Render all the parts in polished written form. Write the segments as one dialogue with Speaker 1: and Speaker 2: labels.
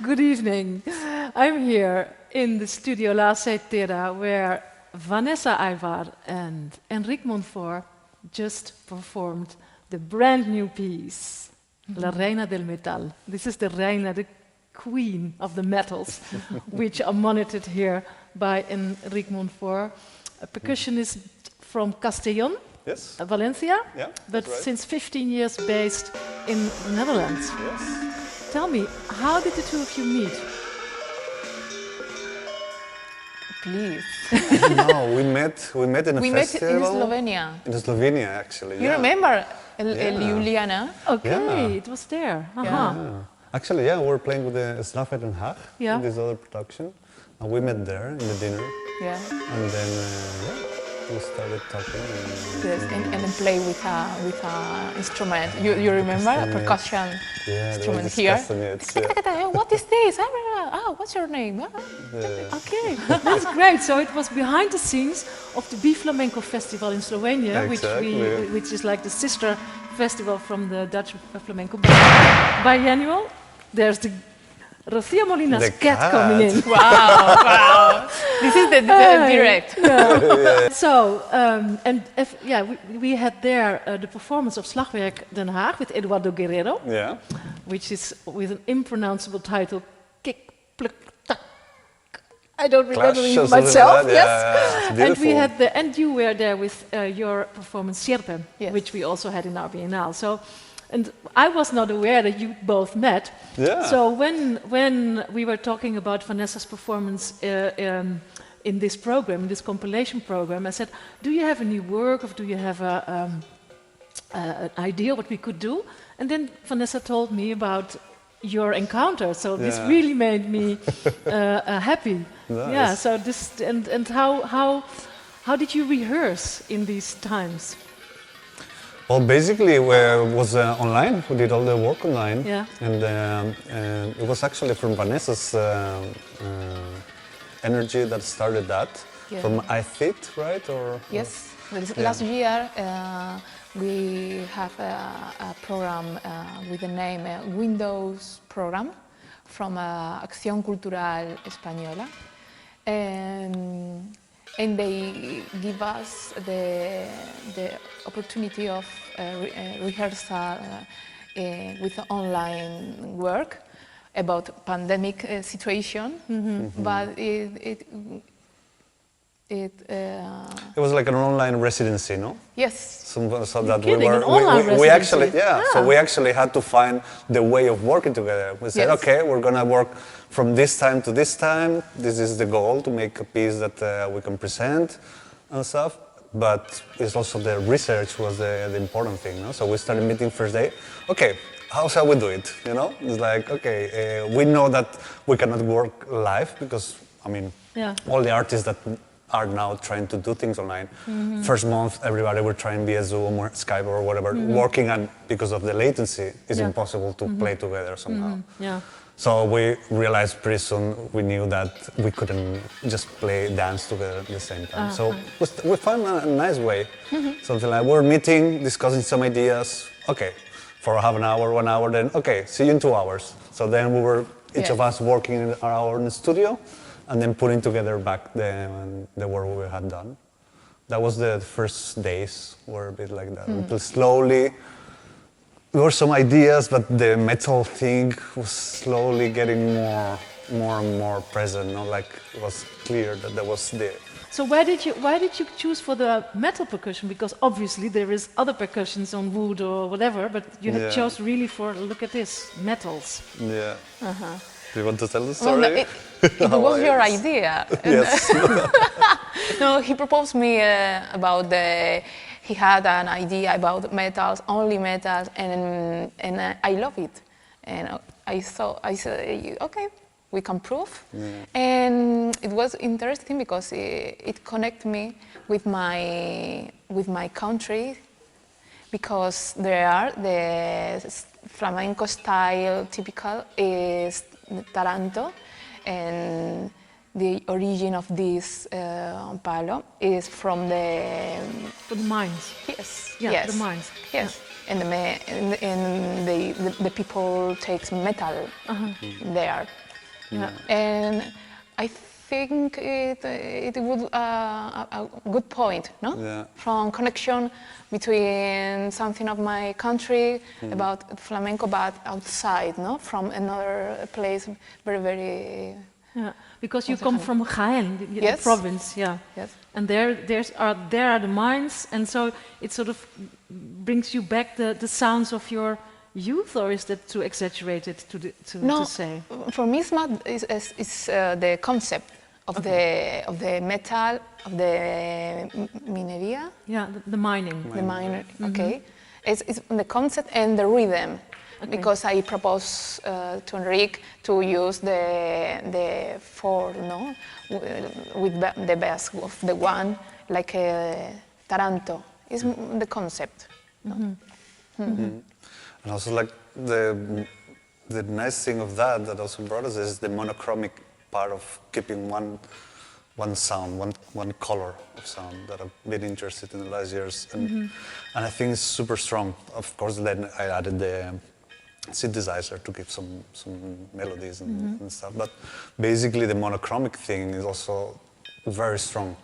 Speaker 1: Good evening. I'm here in the studio La Cetera where Vanesa Aibar and Enrique Monfort just performed the brand new piece, La Reina del Metal. This is the Reina, the queen of the metals, which are monitored here by Enrique Monfort, a percussionist from Castellón,
Speaker 2: Yes.
Speaker 1: Valencia,
Speaker 2: Yeah,
Speaker 1: but
Speaker 2: right.
Speaker 1: since 15 years based in the Netherlands.
Speaker 2: Yes.
Speaker 1: Tell me, how did the two of you meet?
Speaker 3: Please.
Speaker 2: No, we met in a
Speaker 3: We met
Speaker 2: festival.
Speaker 3: in Slovenia.
Speaker 2: In Slovenia, actually.
Speaker 3: You
Speaker 2: yeah.
Speaker 3: remember
Speaker 2: Yeah.
Speaker 3: Juliana?
Speaker 1: Okay,
Speaker 2: Yeah.
Speaker 1: it was there.
Speaker 3: Yeah.
Speaker 1: Uh-huh.
Speaker 2: Actually, yeah, we were playing with the Straffer Den Haag,
Speaker 1: Yeah.
Speaker 2: this other production, and we met there in the dinner,
Speaker 3: Yeah.
Speaker 2: and then we started talking.
Speaker 3: Yes, and then play with a instrument. You remember a percussion
Speaker 2: Yeah,
Speaker 3: instrument here? What is this? What's your name?
Speaker 1: Okay, that's great. So it was behind the scenes of the B Flamenco Festival in Slovenia,
Speaker 2: Exactly.
Speaker 1: which is like the sister festival from the Dutch flamenco biannual. There's the Rocío Molina's
Speaker 2: The
Speaker 1: cat
Speaker 2: cat.
Speaker 1: coming in.
Speaker 3: Wow. This is the direct.
Speaker 1: So, we had there the performance of Slagwerk Den Haag with Eduardo Guerrero,
Speaker 2: Yeah.
Speaker 1: which is with an impronounceable title, Kick, Pluk, Tak. I don't remember
Speaker 2: Clash
Speaker 1: it
Speaker 2: or something
Speaker 1: myself,
Speaker 2: like that.
Speaker 1: yes.
Speaker 2: Yeah, it's
Speaker 1: And we
Speaker 2: beautiful.
Speaker 1: had and you were there with your performance Sierpe,
Speaker 3: Yes.
Speaker 1: which we also had in our Biennale. So, and I was not aware that you both met.
Speaker 2: Yeah.
Speaker 1: So when we were talking about Vanesa's performance in this program, in this compilation program, I said, "Do you have any work, or do you have an idea what we could do?" And then Vanesa told me about your encounter. So this
Speaker 2: Yeah.
Speaker 1: really made me happy.
Speaker 2: Nice.
Speaker 1: Yeah. So this and how did you rehearse in these times?
Speaker 2: Well, basically, it was online. We did all the work online.
Speaker 1: Yeah.
Speaker 2: And it was actually from Vanesa's energy that started that.
Speaker 3: Yeah.
Speaker 2: From iFit, right? Or
Speaker 3: Yes.
Speaker 2: Yeah.
Speaker 3: Last year we have a program with the name Windows Program from Acción Cultural Española. And they give us the opportunity of rehearsal with online work about pandemic situation, but it
Speaker 2: it was like an online residency, no?
Speaker 3: yes.
Speaker 2: So that
Speaker 1: kidding, an online
Speaker 2: we actually,
Speaker 1: residency?
Speaker 2: so we actually had to find the way of working together. We said,
Speaker 3: Yes.
Speaker 2: okay, we're gonna work from this time to this time. This is the goal, to make a piece that we can present and stuff. But it's also the research was the important thing, no? So we started meeting first day. Okay, how shall we do it? You know, it's like, okay, we know that we cannot work live because, I mean,
Speaker 1: Yeah.
Speaker 2: all the artists that are now trying to do things online. First month, everybody were trying via Zoom or Skype or whatever, working, and because of the latency, it's
Speaker 1: Yeah.
Speaker 2: impossible to play together somehow.
Speaker 1: Yeah.
Speaker 2: So we realized pretty soon, we knew that we couldn't just dance together at the same time. So we found a nice way. Something like we're meeting, discussing some ideas. Okay, for half an hour, 1 hour, then okay, see you in 2 hours. So then we were, each of us working an hour in the studio, and then putting together back the work we had done. That was the first days were a bit like that. Until slowly, there were some ideas, but the metal thing was slowly getting more and more present. You know, like it was clear that that was the.
Speaker 1: So why did you choose for the metal percussion? Because obviously there is other percussions on wood or whatever, but you had
Speaker 2: Yeah.
Speaker 1: chose really for, look at this, metals.
Speaker 2: Yeah.
Speaker 1: Uh-huh.
Speaker 2: Do you want to tell the
Speaker 3: Well,
Speaker 2: story?
Speaker 3: it was your idea.
Speaker 2: Yes.
Speaker 3: No, he proposed me about he had an idea about metals, only metals, and I love it. And I said, okay, we can prove. And it was interesting because it connected me with my country, because there are the flamenco style typical is taranto, and the origin of this palo is from the
Speaker 1: mines.
Speaker 3: yes,
Speaker 1: Yeah,
Speaker 3: yes,
Speaker 1: the mines.
Speaker 3: yes, and the people takes metal there,
Speaker 1: Yeah.
Speaker 3: and I think it would a good point, no?
Speaker 2: Yeah.
Speaker 3: From connection between something of my country about flamenco, but outside, no? From another place, very, very.
Speaker 1: Yeah, because you come from Jaén, the
Speaker 3: Yes.
Speaker 1: province, yeah.
Speaker 3: Yes.
Speaker 1: And there are the mines, and so it sort of brings you back the sounds of your youth, or is that too exaggerated to say?
Speaker 3: For me, it's not. It's the concept of the metal of the minería,
Speaker 1: Yeah, the mining.
Speaker 3: the miner. Okay, it's the concept and the rhythm.
Speaker 1: Okay.
Speaker 3: Because I propose to Enrique to use the four, no, with the bass of the one, like a taranto. Is the concept. No?
Speaker 2: And also, like the nice thing of that also brought us is the monochromic part of keeping one sound, one color of sound that I've been interested in the last years, and I think it's super strong. Of course, then I added the synthesizer to give some melodies and stuff, but basically the monochromic thing is also very strong.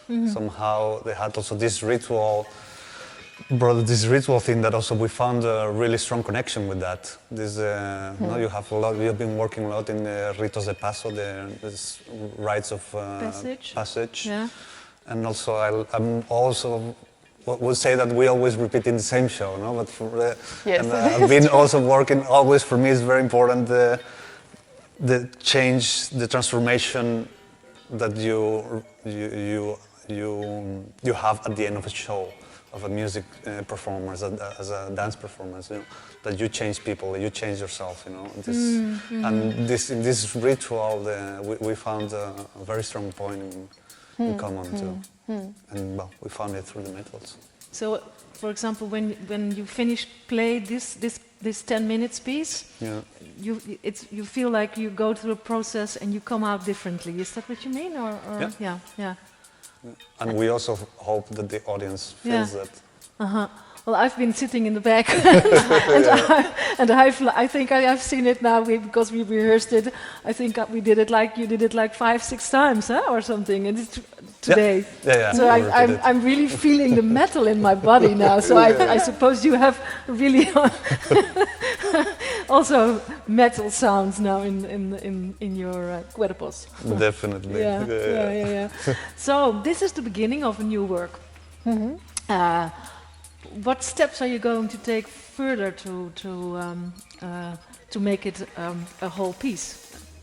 Speaker 2: Somehow they had also this ritual thing that also we found a really strong connection with that. This, you have been working a lot in the ritos de paso, this rites of passage.
Speaker 1: Yeah.
Speaker 2: And also I'm also would say that we always repeat in the same show, no? But
Speaker 3: Yes.
Speaker 2: and I've been also working. Always for me, it's very important the change, the transformation that you have at the end of a show, of a music performance, as a dance performance. You know, that you change people, you change yourself. You know, and in this ritual, we found a very strong point in common too. And well, we found it through the metals.
Speaker 1: So, for example, when you finish play this 10 minutes piece,
Speaker 2: Yeah.
Speaker 1: you feel like you go through a process and you come out differently. Is that what you mean, or yeah?
Speaker 2: And we also hope that the audience feels that.
Speaker 1: Well, I've been sitting in the back, I think I have seen it now because we rehearsed it. I think you did it like 5-6 times, huh, or something. And it's today.
Speaker 2: Yeah.
Speaker 1: So I'm really feeling the metal in my body now. So I suppose you have really also metal sounds now in your cuerpos.
Speaker 2: Definitely.
Speaker 1: Yeah. So this is the beginning of a new work. What steps are you going to take further to make it a whole piece,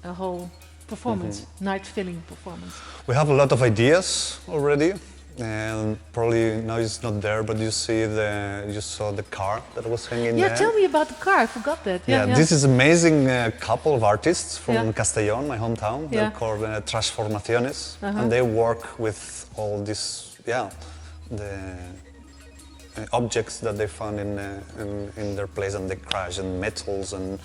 Speaker 1: a whole performance, night-filling performance?
Speaker 2: We have a lot of ideas already, and probably now it's not there, but you saw the car that was hanging there.
Speaker 1: Yeah, tell me about the car. I forgot that.
Speaker 2: Yeah, this is amazing couple of artists from Castellón, my hometown.
Speaker 1: Yeah.
Speaker 2: They're called Transformaciones, and they work with all this, the objects that they found in their place, and they crash, and metals and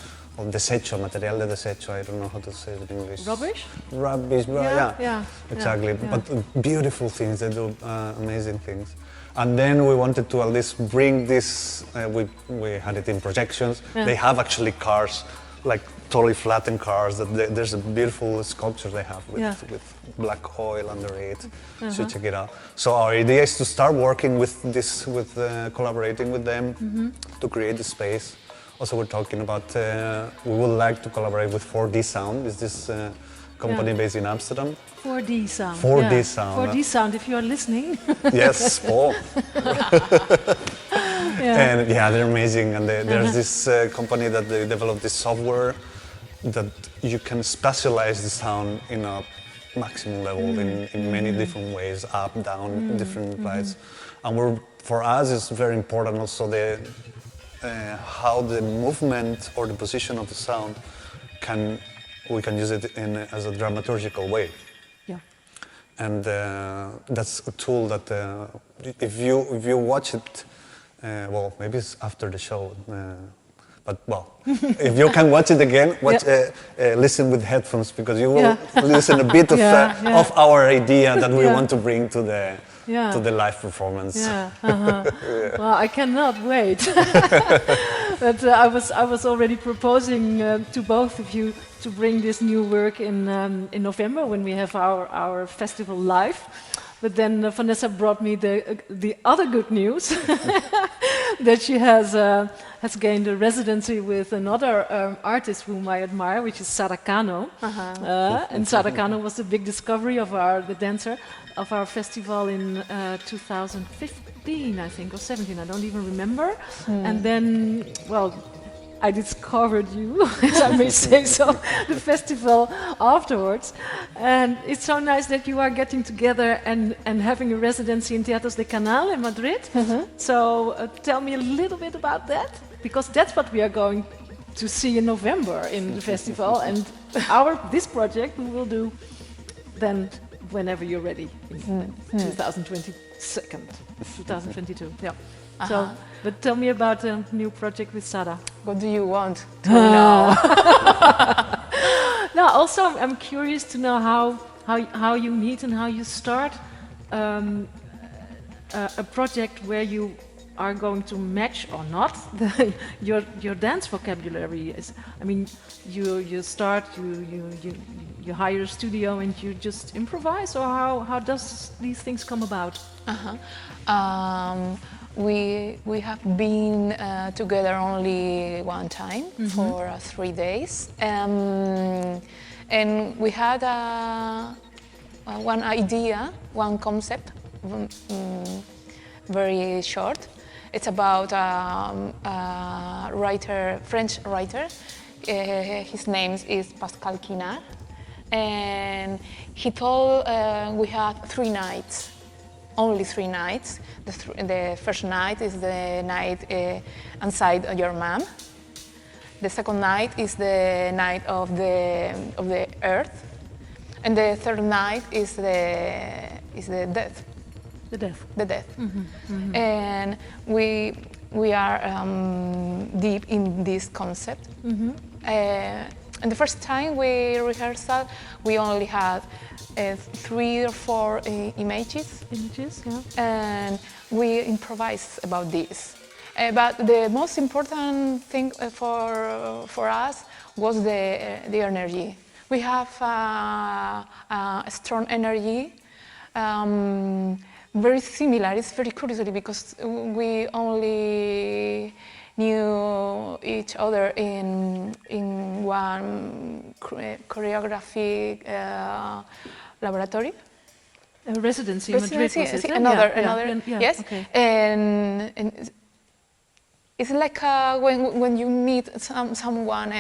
Speaker 2: desecho, material de desecho. I don't know how to say it in English.
Speaker 1: Rubbish?
Speaker 2: Rubbish,
Speaker 1: Yeah.
Speaker 2: Exactly.
Speaker 1: Yeah.
Speaker 2: But beautiful things. They do amazing things. And then we wanted to at least bring this. We had it in projections.
Speaker 1: Yeah.
Speaker 2: They have actually cars, like totally flattened cars. There's a beautiful sculpture they have with black oil under it. So check it out. So our idea is to start working with this, collaborating with them to create the space. Also, we're talking about we would like to collaborate with 4D Sound. Is this company based in Amsterdam?
Speaker 1: 4D Sound.
Speaker 2: 4D Sound.
Speaker 1: 4D Sound. If you are listening.
Speaker 2: Yes, Paul. And they're amazing. And there's this company that they developed this software that you can spatialize the sound in a maximum level in many different ways, up, down, different lights. And for us, it's very important also how the movement or the position of the sound we can use it as a dramaturgical way.
Speaker 1: Yeah.
Speaker 2: And that's a tool that if you watch it, well, maybe it's after the show, But well, if you can watch it again, listen with headphones because you will listen a bit of our idea that we want to bring to the live performance.
Speaker 1: Yeah. Well, I cannot wait. But I was already proposing to both of you to bring this new work in November when we have our festival live. But then Vanesa brought me the other good news that she has gained a residency with another artist whom I admire, which is Sara Cano. And Sara Cano was the big discovery of the dancer of our festival in 2015, I think, or 17. I don't even remember. And then, well, I discovered you, as I may say so, the festival afterwards. And it's so nice that you are getting together and having a residency in Teatros de Canal in Madrid. So tell me a little bit about that, because that's what we are going to see in November in the festival. And this project we will do then whenever you're ready, in 2022. Yeah. So, but tell me about the new project with Sara.
Speaker 3: What do you want to know?
Speaker 1: No, also I'm curious to know how you meet and how you start a project where you are going to match or not your dance vocabulary. I mean, you start, you hire a studio and you just improvise, or how does these things come about?
Speaker 3: We have been together only one time for 3 days, and we had one idea, one concept, very short. It's about a writer, French writer. His name is Pascal Quinard, and he told we have 3 nights. Only 3 nights. The first night is the night inside your mom. The second night is the night of the earth, and the third night is the death.
Speaker 1: The death.
Speaker 3: The death. And we are deep in this concept. And the first time we rehearsed, we only had 3 or 4 images.
Speaker 1: Yeah.
Speaker 3: And we improvised about this. But the most important thing for us was the energy. We have a strong energy, very similar. It's very curious because we only knew each other in one choreography laboratory.
Speaker 1: A residency in Madrid, was it?
Speaker 3: Another,
Speaker 1: Yeah,
Speaker 3: yes.
Speaker 1: Okay.
Speaker 3: And it's like when you meet someone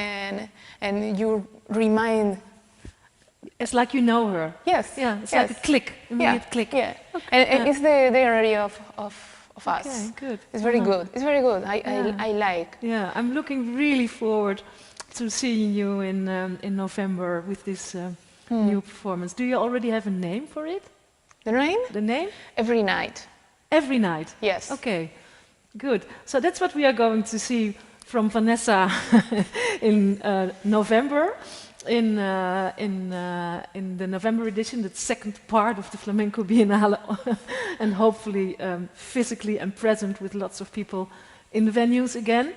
Speaker 3: and you remind.
Speaker 1: It's like you know her.
Speaker 3: Yes.
Speaker 1: Yeah. It's like a click, immediate click.
Speaker 3: Yeah. Okay. And it's the area of us.
Speaker 1: Okay, good.
Speaker 3: It's very good. It's very good. I like.
Speaker 1: Yeah, I'm looking really forward to seeing you in November with this new performance. Do you already have a name for it?
Speaker 3: The name?
Speaker 1: The name?
Speaker 3: Every night.
Speaker 1: Every night?
Speaker 3: Yes.
Speaker 1: Okay, good. So that's what we are going to see from Vanesa in November. In the November edition, the second part of the Flamenco Biennale, and hopefully physically and present with lots of people in the venues again.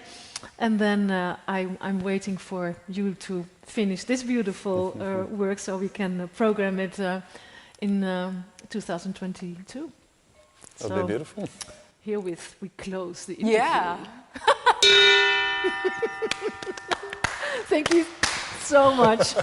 Speaker 1: And then I'm waiting for you to finish this beautiful work so we can program it in 2022.
Speaker 2: That'll be beautiful.
Speaker 1: Herewith we close the interview.
Speaker 3: Yeah.
Speaker 1: Thank you so much.